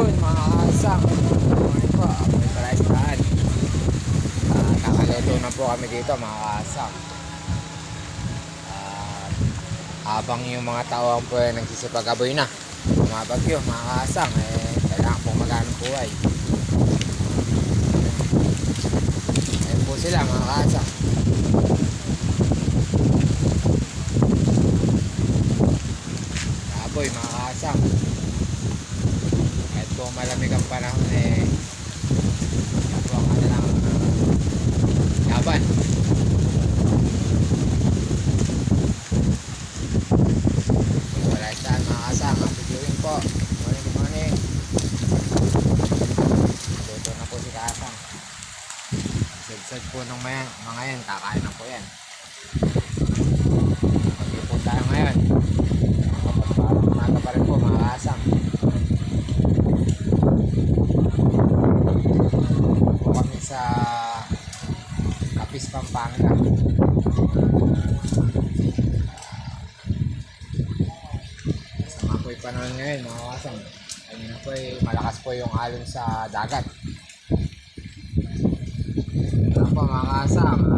yun mga kasang. Ngayon po, may palaistaan. Kakaluto na po kami dito mga kasang. Habang yung mga tao po ay nagsisipag-aboy na bumabagyo mga kasang, kailangan po maghanap buhay. Ayun po sila mga kasang. Aboy mga kasang. Kahit po malamig ang panahon yan po ang kanilang laban. Wala saan mga kasang. Happy viewing po. Morning morning. Luto na po si kasang. Sad po ng mga yan. Kakain na po yan. Pagyo po tayo ngayon. Umaga pa rin po mga kasang. Po kami sa Capiz, Pampanga. Sama po yung panahon ngayon mga kasang. Ayun na po malakas po yung alon sa dagat. Ano po mga kasang.